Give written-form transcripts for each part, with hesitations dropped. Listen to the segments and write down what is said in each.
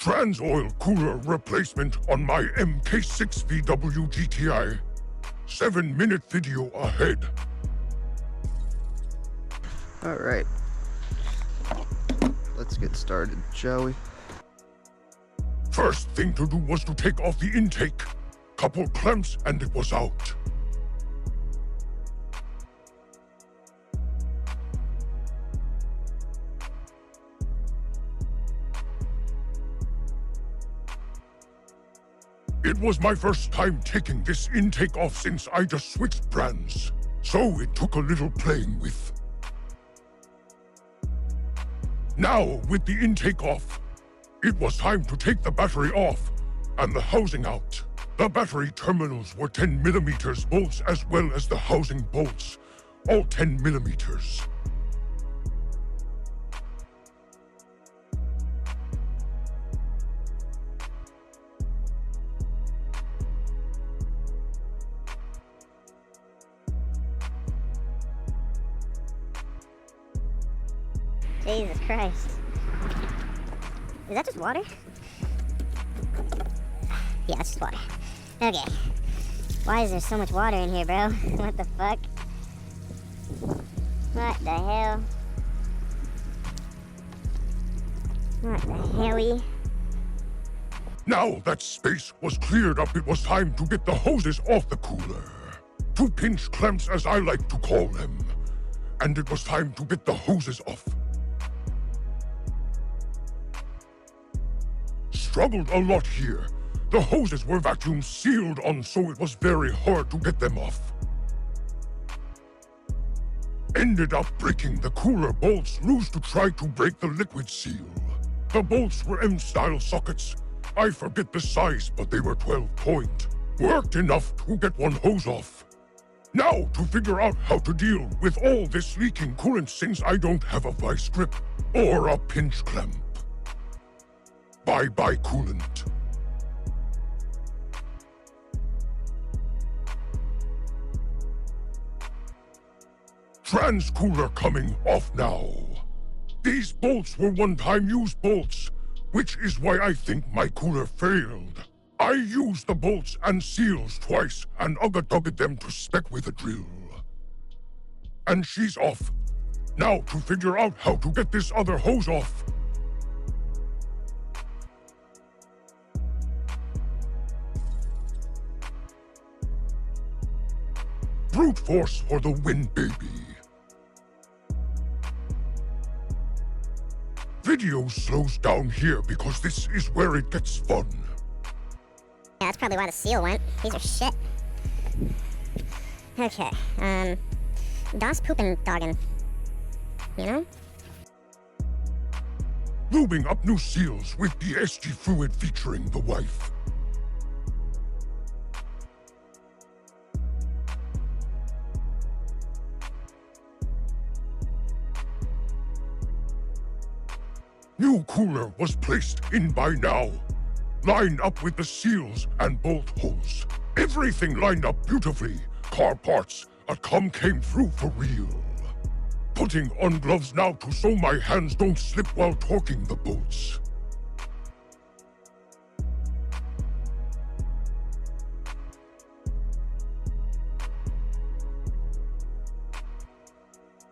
Trans-oil cooler replacement on my mk6 VW GTI. 7-minute video ahead. Alright. Let's get started, shall we? First thing to do was to take off the intake. Couple clamps and it was out. It was my first time taking this intake off since I just switched brands, so it took a little playing with. Now, with the intake off, it was time to take the battery off and the housing out. The battery terminals were 10mm bolts as well as the housing bolts, all 10mm. Jesus Christ. Is that just water? Yeah, it's just water. Okay. Why is there so much water in here, bro? What the fuck? What the hell? What the helly? Now that space was cleared up, it was time to get the hoses off the cooler. 2 pinch clamps, as I like to call them. And it was time to get the hoses off. Struggled a lot here. The hoses were vacuum sealed on, so it was very hard to get them off. Ended up breaking the cooler bolts loose to try to break the liquid seal. The bolts were M-style sockets. I forget the size, but they were 12-point. Worked enough to get one hose off. Now to figure out how to deal with all this leaking coolant since I don't have a vice grip or a pinch clamp. Bye-bye coolant. Trans cooler coming off now. These bolts were one-time use bolts, which is why I think my cooler failed. I used the bolts and seals twice and ugga-dugga them to spec with a drill. And she's off. Now to figure out how to get this other hose off. Brute force for the win, baby. Video slows down here because this is where it gets fun. Yeah, that's probably why the seal went. These are shit. Okay, Das poopin' doggin'. You know? Lubing up new seals with DSG fluid featuring the wife. New cooler was placed in by now. Lined up with the seals and bolt holes. Everything lined up beautifully. Car parts, a cum came through for real. Putting on gloves now to so my hands don't slip while torquing the bolts.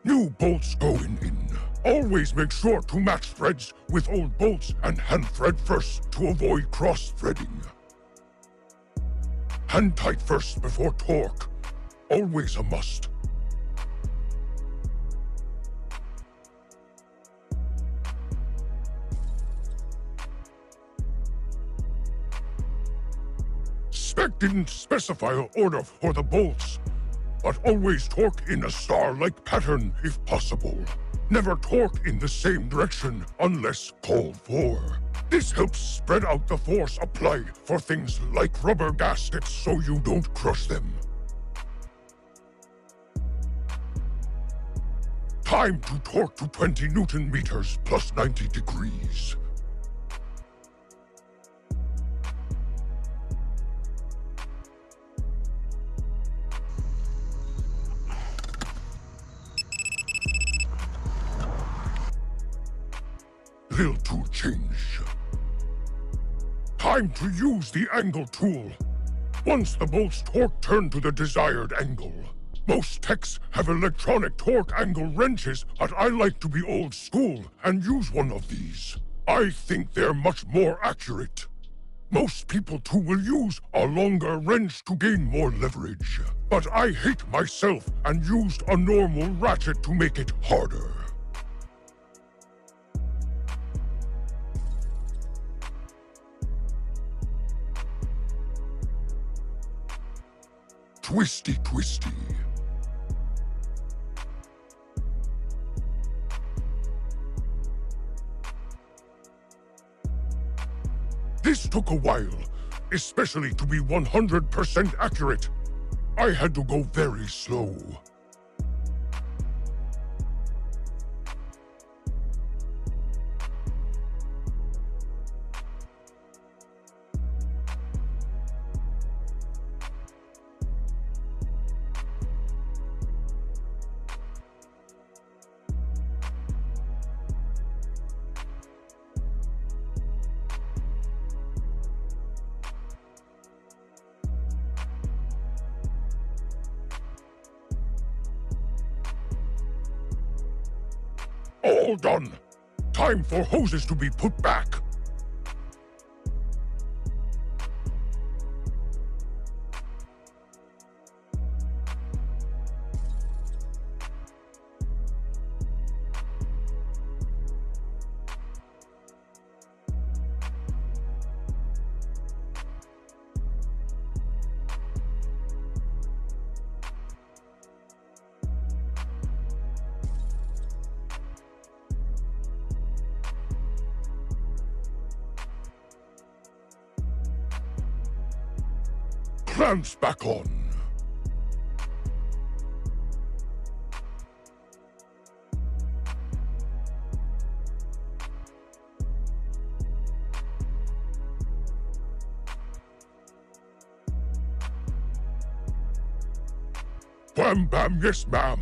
New bolts going in. Always make sure to match threads with old bolts and hand thread first to avoid cross-threading. Hand tight first before torque. Always a must. Spec didn't specify an order for the bolts, but always torque in a star-like pattern if possible. Never torque in the same direction unless called for. This helps spread out the force applied for things like rubber gaskets so you don't crush them. Time to torque to 20 Newton meters plus 90 degrees. Little tool change. Time to use the angle tool. Once the bolt's torque turned to the desired angle. Most techs have electronic torque angle wrenches, but I like to be old school and use one of these. I think they're much more accurate. Most people too will use a longer wrench to gain more leverage. But I hate myself and used a normal ratchet to make it harder. Twisty, twisty. This took a while, especially to be 100% accurate. I had to go very slow. All done. Time for hoses to be put back. Clamps back on. Wham bam, yes ma'am.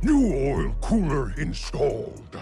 New oil cooler installed.